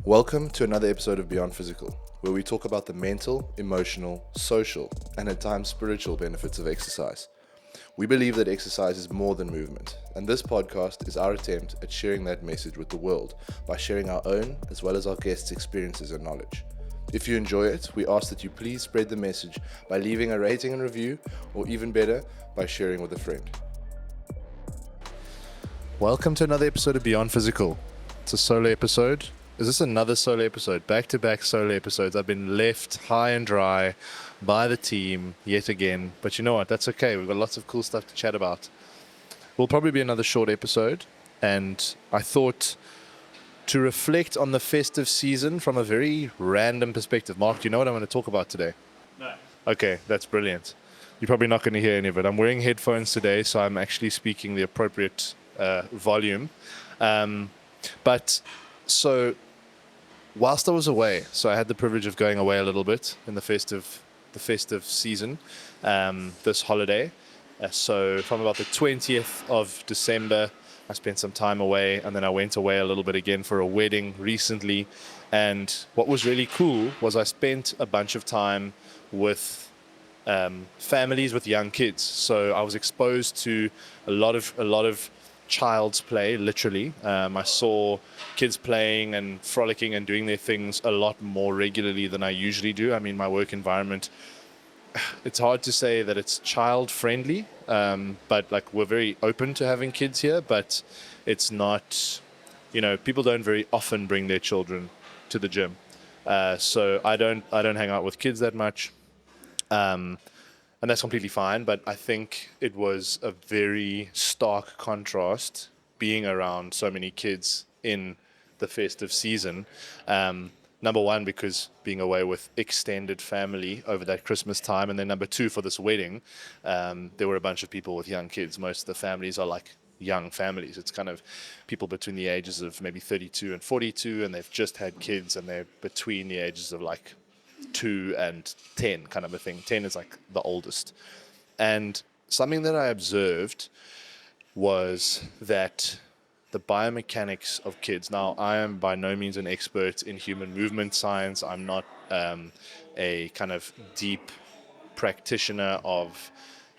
Welcome to another episode of Beyond Physical, where we talk about the mental, emotional, social, and at times spiritual benefits of exercise. We believe that exercise is more than movement, and this podcast is our attempt at sharing that message with the world by sharing our own as well as our guests' experiences and knowledge. If you enjoy it, we ask that you please spread the message by leaving a rating and review, or even better, by sharing with a friend. Welcome to another episode of Beyond Physical. It's a solo episode. Is this another solo episode? Back-to-back solo episodes. I've been left high and dry by the team yet again. But you know what? That's okay. We've got lots of cool stuff to chat about. Will probably be another short episode. And I thought to reflect on the festive season from a very random perspective. Mark, do you know what I'm going to talk about today? No. Okay, that's brilliant. You're probably not going to hear any of it. I'm wearing headphones today, so I'm actually speaking the appropriate volume. So whilst I was away, so I had the privilege of going away a little bit in the festive season, this holiday. So from about the 20th of December, I spent some time away, and then I went away a little bit again for a wedding recently. And what was really cool was I spent a bunch of time with families with young kids. So I was exposed to a lot of child's play, literally. I saw kids playing and frolicking and doing their things a lot more regularly than I usually do. I mean, my work environment, it's hard to say that it's child friendly, but like we're very open to having kids here, but it's not, people don't very often bring their children to the gym. So I don't hang out with kids that much. And that's completely fine, but I think it was a very stark contrast being around so many kids in the festive season. Number one, because being away with extended family over that Christmas time, and then number two, for this wedding, there were a bunch of people with young kids. Most of the families are like young families. It's kind of people between the ages of maybe 32 and 42, and they've just had kids, and they're between the ages of like 2 and 10 kind of a thing. 10 is like the oldest. And something that I observed was that the biomechanics of kids. Now, I am by no means an expert in human movement science. I'm not a kind of deep practitioner of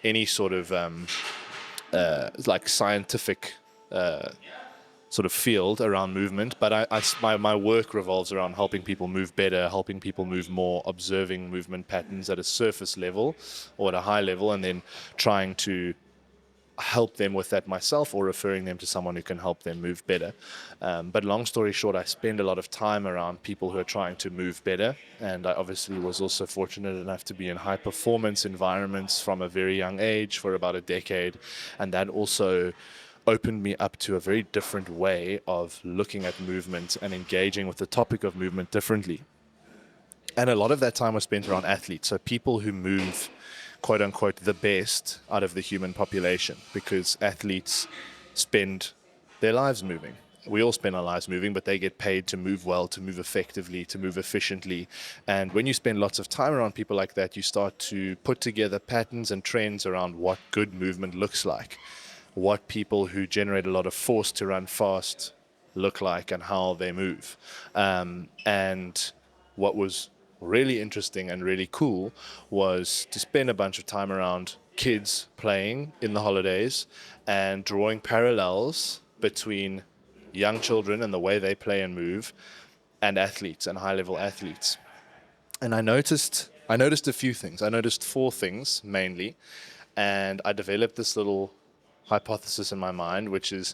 any sort of like scientific sort of field around movement, but my work revolves around helping people move better, helping people move more, observing movement patterns at a surface level or at a high level, and then trying to help them with that myself or referring them to someone who can help them move better. But long story short, I spend a lot of time around people who are trying to move better, and I obviously was also fortunate enough to be in high performance environments from a very young age for about a decade, and that also opened me up to a very different way of looking at movement and engaging with the topic of movement differently. And a lot of that time was spent around athletes, so people who move, quote unquote, the best out of the human population, because athletes spend their lives moving. We all spend our lives moving, but they get paid to move well, to move effectively, to move efficiently. And when you spend lots of time around people like that, you start to put together patterns and trends around what good movement looks like, what people who generate a lot of force to run fast look like and how they move. And what was really interesting and really cool was to spend a bunch of time around kids playing in the holidays and drawing parallels between young children and the way they play and move and athletes and high-level athletes. And I noticed a few things. I noticed 4 things mainly, and I developed this little hypothesis in my mind, which is,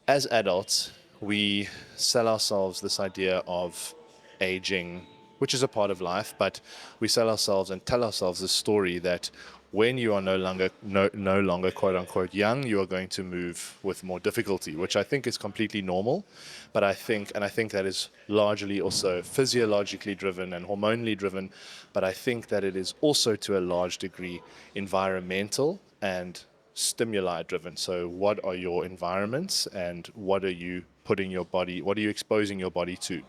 as adults, we sell ourselves this idea of aging, which is a part of life, but we sell ourselves and tell ourselves this story that when you are no longer quote unquote young, you are going to move with more difficulty, which I think is completely normal. But I think that is largely also physiologically driven and hormonally driven. But I think that it is also to a large degree environmental and stimuli driven. So what are your environments, and what are you exposing your body to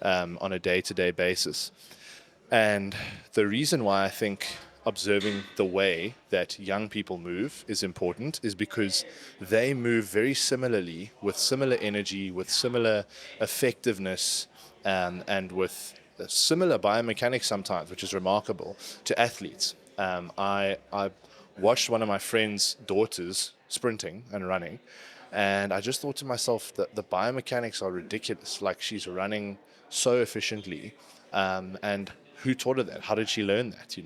on a day-to-day basis? And the reason why I think observing the way that young people move is important is because they move very similarly, with similar energy, with similar effectiveness, and with similar biomechanics sometimes, which is remarkable, to athletes. I watched one of my friend's daughters sprinting and running, and I just thought to myself that the biomechanics are ridiculous. Like, she's running so efficiently, and who taught her that? How did she learn that?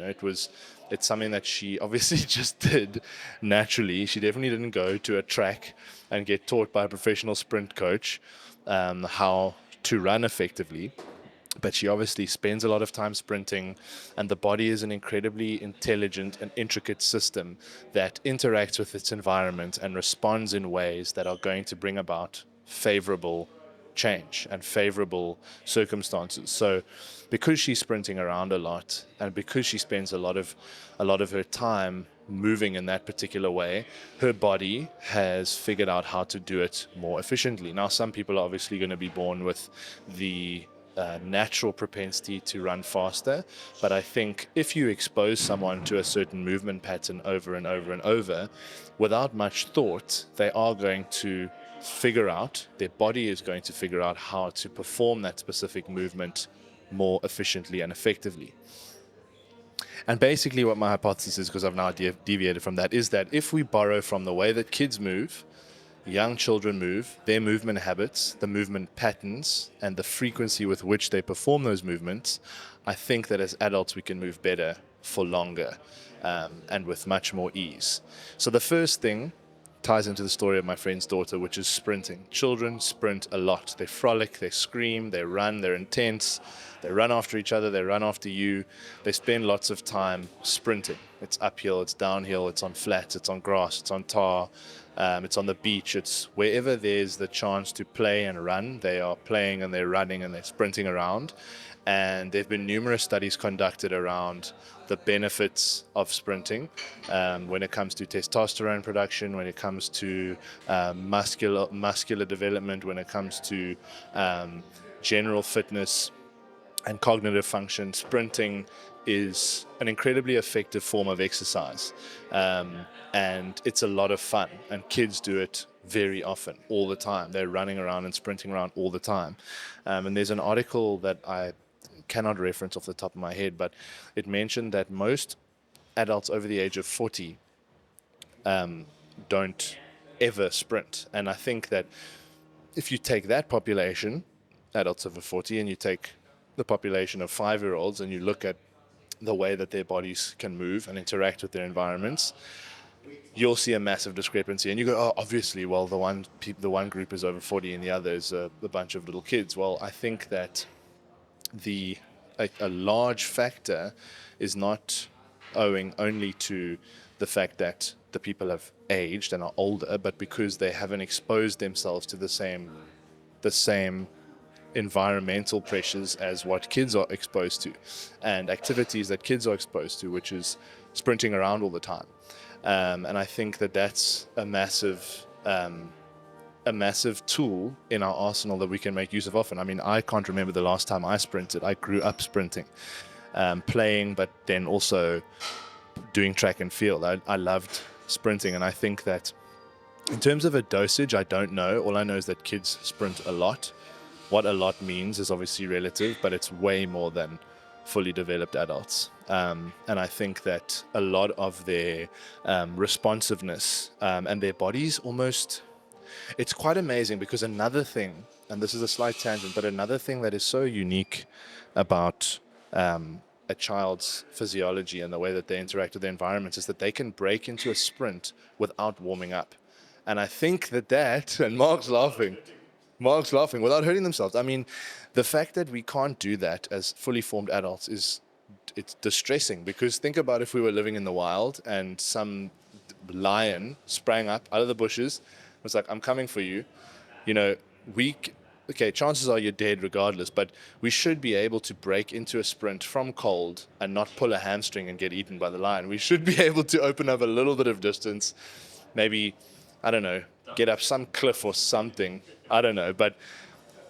It's something that she obviously just did naturally. She definitely didn't go to a track and get taught by a professional sprint coach how to run effectively, but she obviously spends a lot of time sprinting, and the body is an incredibly intelligent and intricate system that interacts with its environment and responds in ways that are going to bring about favorable change and favorable circumstances. So because she's sprinting around a lot, and because she spends a lot of her time moving in that particular way, her body has figured out how to do it more efficiently. Now, some people are obviously going to be born with the natural propensity to run faster, but I think if you expose someone to a certain movement pattern over and over and over, without much thought, they are going to their body is going to figure out how to perform that specific movement more efficiently and effectively. And basically, what my hypothesis is, because I've now deviated from that, is that if we borrow from the way that kids move, young children move, their movement habits, the movement patterns, and the frequency with which they perform those movements, I think that as adults we can move better for longer, and with much more ease. So the first thing ties into the story of my friend's daughter, which is sprinting. Children sprint a lot. They frolic, they scream, they run, they're intense, they run after each other, they run after you. They spend lots of time sprinting. It's uphill, it's downhill, it's on flats, it's on grass, it's on tar, it's on the beach. It's wherever there's the chance to play and run, they are playing and they're running and they're sprinting around. And there have been numerous studies conducted around the benefits of sprinting, when it comes to testosterone production, when it comes to muscular development, when it comes to general fitness and cognitive function. Sprinting is an incredibly effective form of exercise, and it's a lot of fun, and kids do it very often, all the time. They're running around and sprinting around all the time. And there's an article that I cannot reference off the top of my head, but it mentioned that most adults over the age of 40 don't ever sprint. And I think that if you take that population, adults over 40, and you take the population of 5-year-olds and you look at the way that their bodies can move and interact with their environments, you'll see a massive discrepancy. And you go, oh, obviously, well, the one group is over 40 and the other is a bunch of little kids. Well, I think that a large factor is not owing only to the fact that the people have aged and are older, but because they haven't exposed themselves to the same environmental pressures as what kids are exposed to, and activities that kids are exposed to, which is sprinting around all the time. And I think that that's a massive tool in our arsenal that we can make use of often. I mean, I can't remember the last time I sprinted. I grew up sprinting, playing, but then also doing track and field. I loved sprinting, and I think that in terms of a dosage, I don't know. All I know is that kids sprint a lot. What a lot means is obviously relative, but it's way more than fully developed adults. And I think that a lot of their responsiveness and their bodies almost, it's quite amazing, because another thing, and this is a slight tangent, but another thing that is so unique about a child's physiology and the way that they interact with their environments is that they can break into a sprint without warming up. And I think that, and Mark's laughing, without hurting themselves. I mean, the fact that we can't do that as fully formed adults it's distressing, because think about if we were living in the wild and some lion sprang up out of the bushes, was like, I'm coming for you. You know, chances are you're dead regardless, but we should be able to break into a sprint from cold and not pull a hamstring and get eaten by the lion. We should be able to open up a little bit of distance, maybe, I don't know, get up some cliff or something. I don't know, but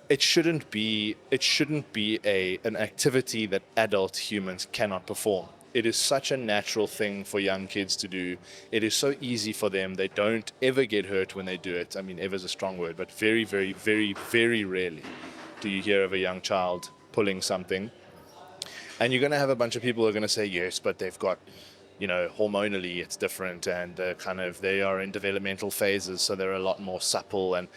it shouldn't be an activity that adult humans cannot perform. it is such a natural thing for young kids to do. It is so easy for them. They don't ever get hurt when they do it. I mean, ever is a strong word, but very, very, very, very rarely do you hear of a young child pulling something. And you're going to have a bunch of people who are going to say, yes, but they've got, hormonally it's different, and they are in developmental phases, so they're a lot more supple. And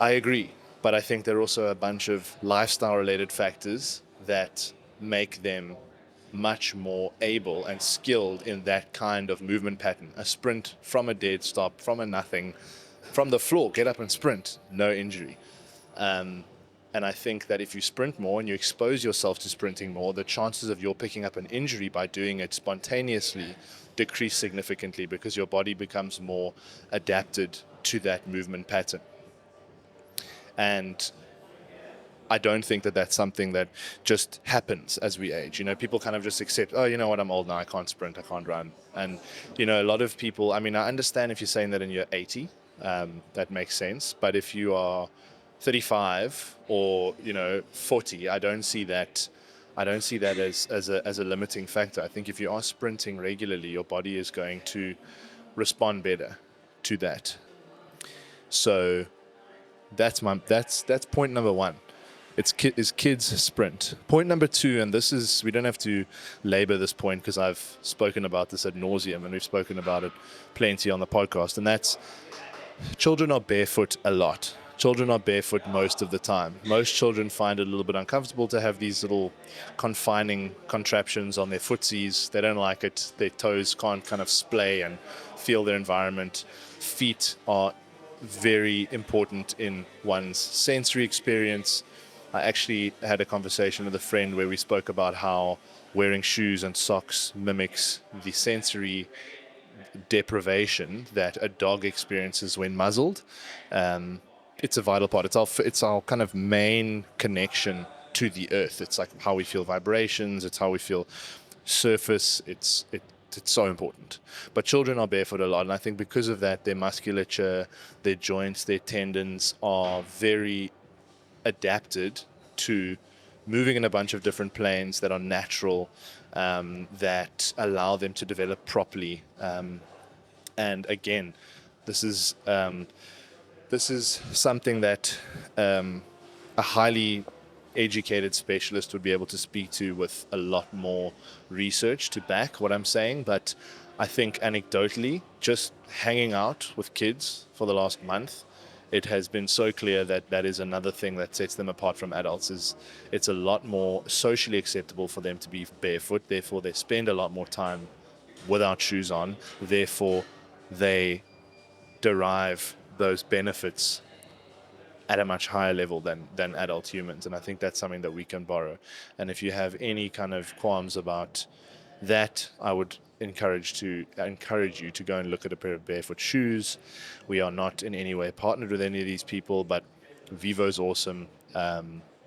I agree. But I think there are also a bunch of lifestyle related factors that make them much more able and skilled in that kind of movement pattern. A sprint from a dead stop, from a nothing, from the floor, get up and sprint, no injury. And I think that if you sprint more and you expose yourself to sprinting more, the chances of your picking up an injury by doing it spontaneously decrease significantly, because your body becomes more adapted to that movement pattern. And I don't think that that's something that just happens as we age. People kind of just accept, oh, you know what, I'm old now, I can't sprint, I can't run. And, a lot of people, I mean, I understand if you're saying that in your 80, that makes sense. But if you are 35 or, 40, I don't see that as a limiting factor. I think if you are sprinting regularly, your body is going to respond better to that. So that's point number one. It's kids sprint. Point number two, and this is, we don't have to labor this point because I've spoken about this ad nauseum and we've spoken about it plenty on the podcast, and that's children are barefoot a lot. Children are barefoot most of the time. Most children find it a little bit uncomfortable to have these little confining contraptions on their footsies. They don't like it. Their toes can't kind of splay and feel their environment. Feet are very important in one's sensory experience. I actually had a conversation with a friend where we spoke about how wearing shoes and socks mimics the sensory deprivation that a dog experiences when muzzled. It's a vital part. It's our kind of main connection to the earth. It's like how we feel vibrations. It's how we feel surface. It's so important. But children are barefoot a lot, and I think because of that, their musculature, their joints, their tendons are very adapted to moving in a bunch of different planes that are natural, that allow them to develop properly. And again, this is something that a highly educated specialist would be able to speak to with a lot more research to back what I'm saying. But I think anecdotally, just hanging out with kids for the last month, it has been so clear that that is another thing that sets them apart from adults. Is it's a lot more socially acceptable for them to be barefoot. Therefore, they spend a lot more time without shoes on. Therefore, they derive those benefits at a much higher level than adult humans. And I think that's something that we can borrow. And if you have any kind of qualms about that, I would encourage you to go and look at a pair of barefoot shoes. We are not in any way partnered with any of these people, but Vivo's awesome.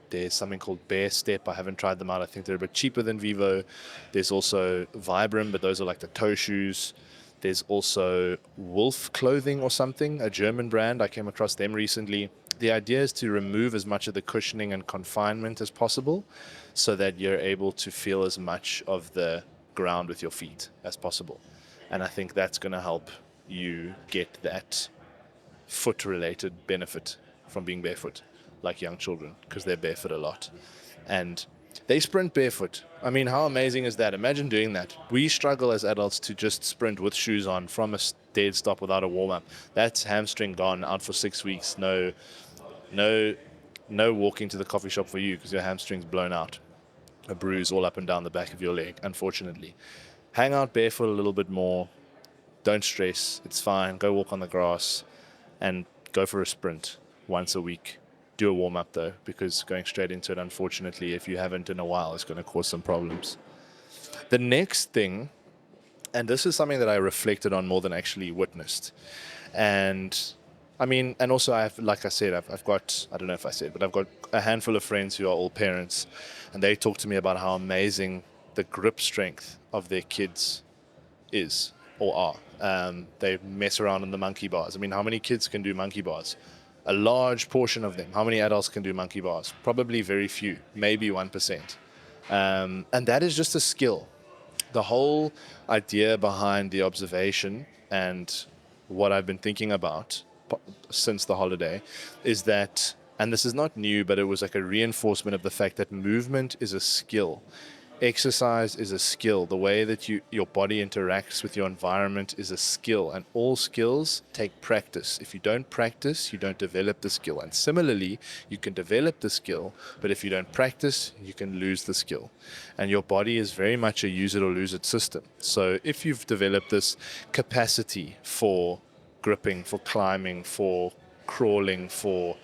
There's something called Bear Step. I haven't tried them out. I think they're a bit cheaper than Vivo. There's also Vibram, but those are like the toe shoes. There's also Wolf Clothing or something, a German brand. I came across them recently. The idea is to remove as much of the cushioning and confinement as possible so that you're able to feel as much of the ground with your feet as possible. And I think that's going to help you get that foot-related benefit from being barefoot, like young children, because they're barefoot a lot. And they sprint barefoot. I mean, how amazing is that? Imagine doing that. We struggle as adults to just sprint with shoes on from a dead stop without a warm-up. That's hamstring gone, out for 6 weeks. No walking to the coffee shop for you because your hamstring's blown out. A bruise all up and down the back of your leg, unfortunately. Hang out barefoot a little bit more. Don't stress. It's fine. Go walk on the grass and go for a sprint once a week. Do a warm-up, though, because going straight into it, unfortunately, if you haven't in a while, is going to cause some problems. The next thing, and this is something that I reflected on more than actually witnessed, and I mean, and also I've got, I don't know if I said, but I've got a handful of friends who are all parents, and they talk to me about how amazing the grip strength of their kids is or are. They mess around in the monkey bars. I mean, how many kids can do monkey bars? A large portion of them. How many adults can do monkey bars? Probably very few, maybe 1%. And that is just a skill. the whole idea behind the observation and what I've been thinking about since the holiday is that, and this is not new, but it was like a reinforcement of the fact that movement is a skill. Exercise is a skill. The way that your body interacts with your environment is a skill, and all skills take practice. If you don't practice, you don't develop the skill. And similarly, you can develop the skill, but if you don't practice, you can lose the skill. And your body is very much a use it or lose it system. So if you've developed this capacity for gripping, for climbing, for crawling, for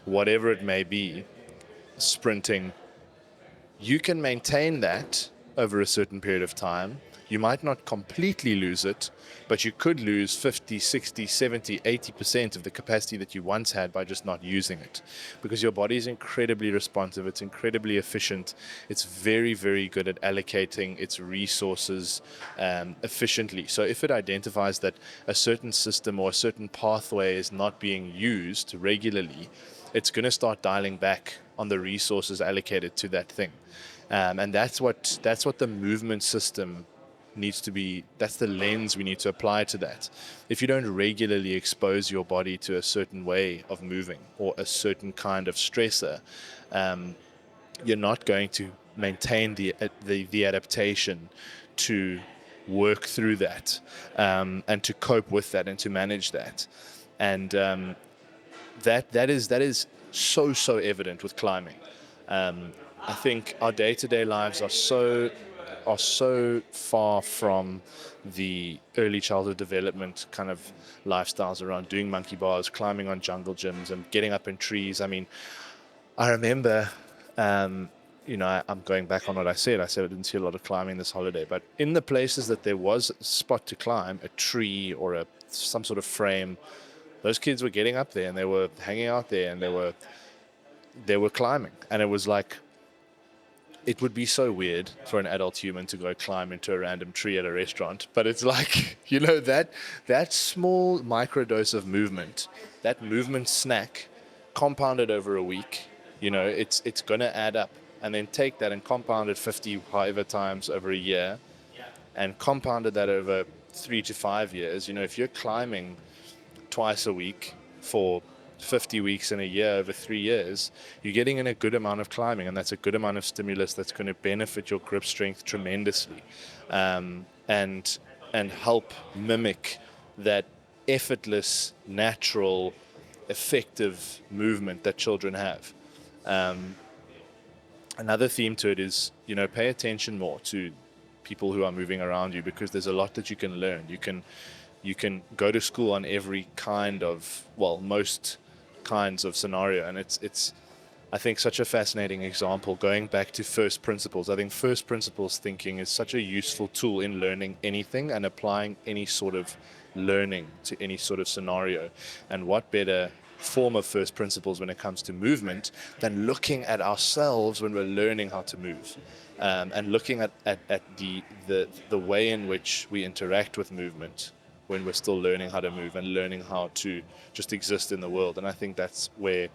whatever it may be, sprinting, you can maintain that over a certain period of time. You might not completely lose it, but you could lose 50, 60, 70, 80% of the capacity that you once had by just not using it. Because your body is incredibly responsive, it's incredibly efficient, it's very, very good at allocating its resources efficiently. So if it identifies that a certain system or a certain pathway is not being used regularly, it's going to start dialing back on the resources allocated to that thing. And that's what the movement system needs to be. That's the lens we need to apply to that. If you don't regularly expose your body to a certain way of moving or a certain kind of stressor, you're not going to maintain the adaptation to work through that, and to cope with that and to manage that. And that is so evident with climbing. I think our day-to-day lives are so far from the early childhood development kind of lifestyles around doing monkey bars, climbing on jungle gyms, and getting up in trees. I mean, I remember, I'm going back on what I said. I said I didn't see a lot of climbing this holiday, but in the places that there was a spot to climb, a tree or some sort of frame, those kids were getting up there and they were hanging out there and they were climbing. And it was like, it would be so weird for an adult human to go climb into a random tree at a restaurant. But it's like, that small microdose of movement, that movement snack compounded over a week, it's going to add up. And then take that and compound it 50 however times over a year and compounded that over 3 to 5 years. If you're climbing twice a week for 50 weeks in a year over 3 years, you're getting in a good amount of climbing, and that's a good amount of stimulus that's going to benefit your grip strength tremendously, and help mimic that effortless, natural, effective movement that children have. Another theme to it is, pay attention more to people who are moving around you, because there's a lot that you can learn. You can go to school on every kind of, most kinds of scenario, and it's I think such a fascinating example. Going back to first principles, I think first principles thinking is such a useful tool in learning anything and applying any sort of learning to any sort of scenario. And what better form of first principles when it comes to movement than looking at ourselves when we're learning how to move, and looking at the way in which we interact with movement when we're still learning how to move and learning how to just exist in the world. And I think that's where,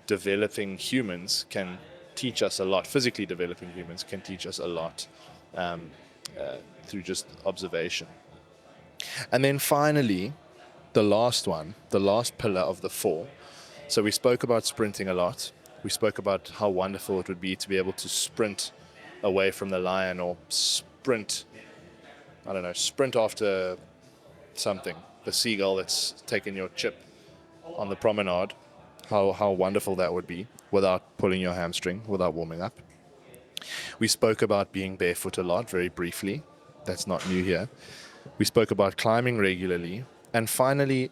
developing humans can teach us a lot. Physically developing humans can teach us a lot, through just observation. And then finally, the last pillar of the four. So we spoke about sprinting a lot. We spoke about how wonderful it would be to be able to sprint away from the lion, or sprint after something, the seagull that's taken your chip on the promenade. How wonderful that would be without pulling your hamstring, without warming up. We spoke about being barefoot a lot, very briefly. That's not new here. We spoke about climbing regularly. And finally,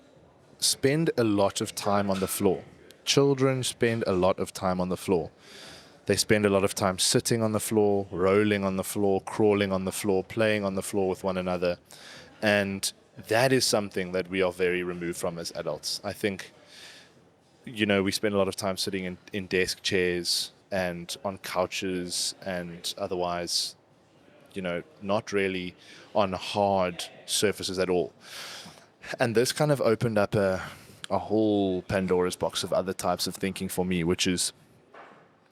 spend a lot of time on the floor. Children spend a lot of time on the floor. They spend a lot of time sitting on the floor, rolling on the floor, crawling on the floor, playing on the floor with one another. And that is something that we are very removed from as adults. I think, we spend a lot of time sitting in desk chairs and on couches and otherwise, not really on hard surfaces at all. And this kind of opened up a whole Pandora's box of other types of thinking for me, which is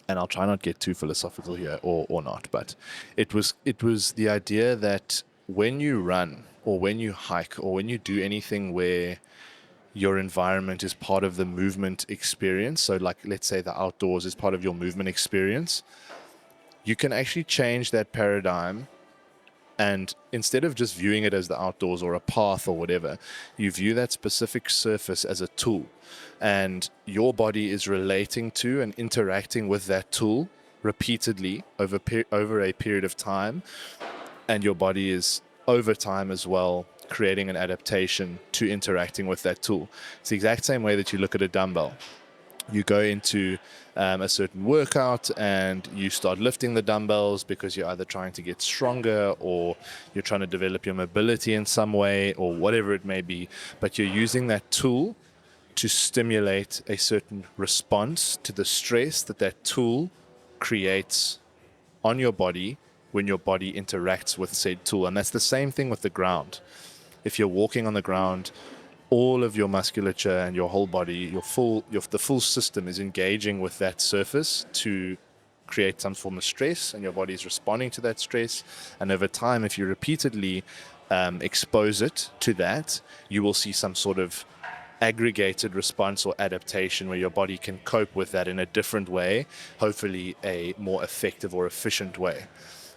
and I'll try not get too philosophical here, or not, but it was the idea that when you run or when you hike or when you do anything where your environment is part of the movement experience, so like let's say the outdoors is part of your movement experience, you can actually change that paradigm. And instead of just viewing it as the outdoors or a path or whatever, you view that specific surface as a tool. And your body is relating to and interacting with that tool repeatedly over a period of time. And your body is, over time as well, creating an adaptation to interacting with that tool. It's the exact same way that you look at a dumbbell. You go into a certain workout and you start lifting the dumbbells because you're either trying to get stronger or you're trying to develop your mobility in some way or whatever it may be. But you're using that tool to stimulate a certain response to the stress that that tool creates on your body when your body interacts with said tool. And that's the same thing with the ground. If you're walking on the ground, all of your musculature and your whole body, the full system is engaging with that surface to create some form of stress, and your body is responding to that stress. And over time, if you repeatedly expose it to that, you will see some sort of aggregated response or adaptation where your body can cope with that in a different way, hopefully a more effective or efficient way.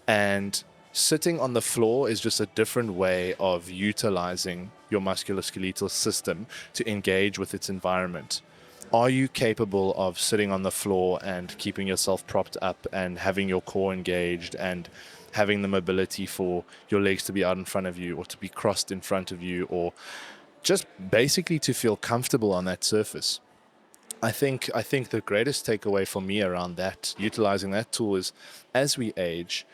And sitting on the floor is just a different way of utilizing your musculoskeletal system to engage with its environment. Are you capable of sitting on the floor and keeping yourself propped up and having your core engaged and having the mobility for your legs to be out in front of you or to be crossed in front of you, or just basically to feel comfortable on that surface? I think the greatest takeaway for me around that, utilizing that tool, is as we age,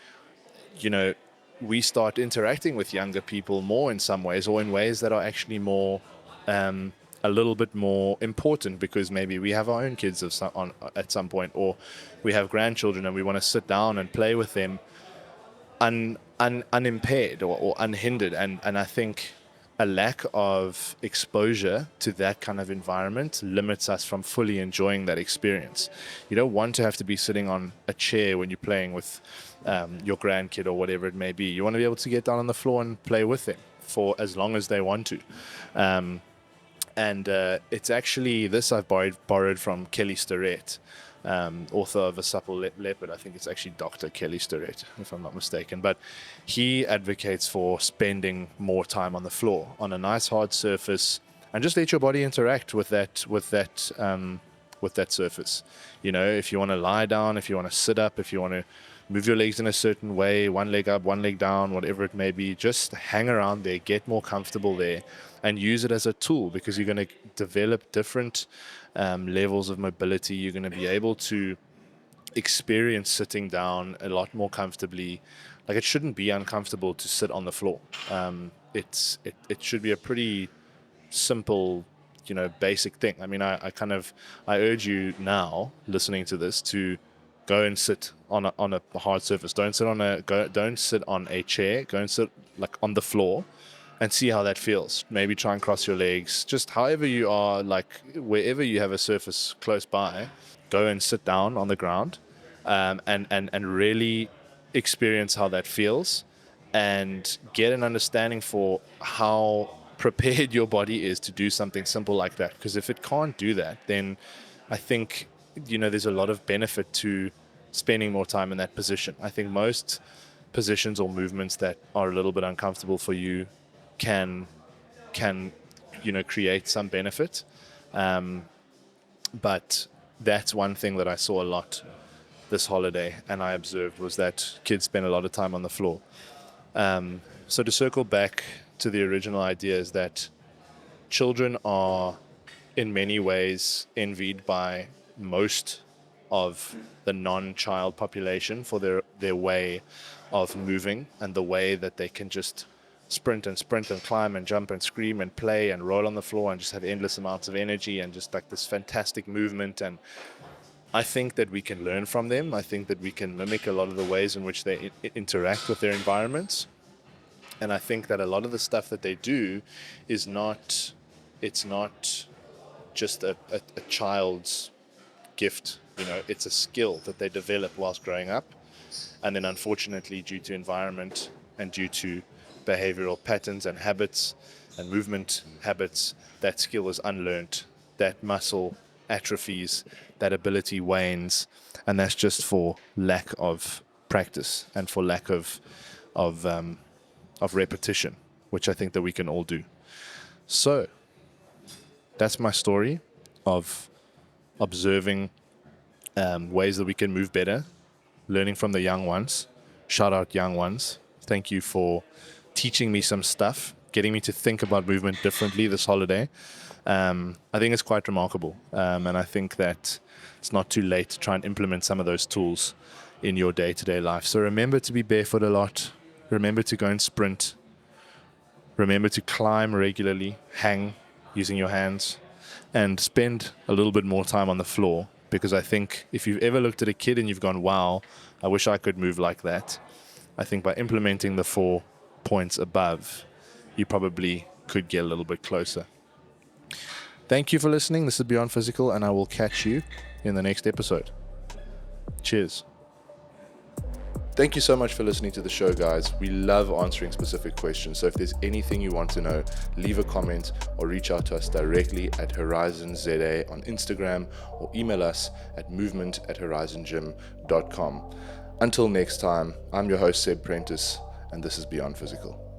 you know, we start interacting with younger people more in some ways, or in ways that are actually more, a little bit more important, because maybe we have our own kids at some point, or we have grandchildren and we want to sit down and play with them unimpaired or unhindered. And I think a lack of exposure to that kind of environment limits us from fully enjoying that experience. You don't want to have to be sitting on a chair when you're playing with your grandkid or whatever it may be. You want to be able to get down on the floor and play with them for as long as they want to. And it's actually this I've borrowed from Kelly Starrett, author of A Supple Leopard. I think it's actually Dr. Kelly Starrett, if I'm not mistaken. But he advocates for spending more time on the floor, on a nice hard surface, and just let your body interact with that surface. You know, if you want to lie down, if you want to sit up, if you want to move your legs in a certain way, one leg up, one leg down, whatever it may be, just hang around there, get more comfortable there, and use it as a tool, because you're going to develop different levels of mobility. You're going to be able to experience sitting down a lot more comfortably. Like, it shouldn't be uncomfortable to sit on the floor. It should be a pretty simple, basic thing. I mean, I urge you now, listening to this, to go and sit on a hard surface. Don't sit on a chair. Go and sit like on the floor, and see how that feels. Maybe try and cross your legs. Just however you are, like wherever you have a surface close by, go and sit down on the ground, and really experience how that feels, and get an understanding for how prepared your body is to do something simple like that. Because if it can't do that, then I think there's a lot of benefit to spending more time in that position. I think most positions or movements that are a little bit uncomfortable for you can create some benefit, but that's one thing that I saw a lot this holiday, and I observed, was that kids spend a lot of time on the floor. So to circle back to the original idea, is that children are in many ways envied by most of the non-child population for their way of moving, and the way that they can just sprint and climb and jump and scream and play and roll on the floor and just have endless amounts of energy and just like this fantastic movement. And I think that we can learn from them. I think that we can mimic a lot of the ways in which they interact with their environments. And I think that a lot of the stuff that they do is not just a child's gift It's a skill that they develop whilst growing up. And then unfortunately, due to environment and due to behavioral patterns and habits and movement habits, that skill is unlearned. That muscle atrophies, that ability wanes, and that's just for lack of practice and for lack of um, of repetition, which I think that we can all do. So that's my story of observing ways that we can move better, learning from the young ones. Shout out, young ones. Thank you for teaching me some stuff, getting me to think about movement differently this holiday. I think it's quite remarkable. And I think that it's not too late to try and implement some of those tools in your day-to-day life. So remember to be barefoot a lot. Remember to go and sprint. Remember to climb regularly, hang using your hands, and spend a little bit more time on the floor. Because I think if you've ever looked at a kid and you've gone, wow, I wish I could move like that, I think by implementing the 4 points above, you probably could get a little bit closer. Thank you for listening. This is Beyond Physical, and I will catch you in the next episode. Cheers. Thank you so much for listening to the show, guys. We love answering specific questions. So if there's anything you want to know, leave a comment or reach out to us directly at HorizonZA on Instagram, or email us at movement@horizongym.com. Until next time, I'm your host, Seb Prentice, and this is Beyond Physical.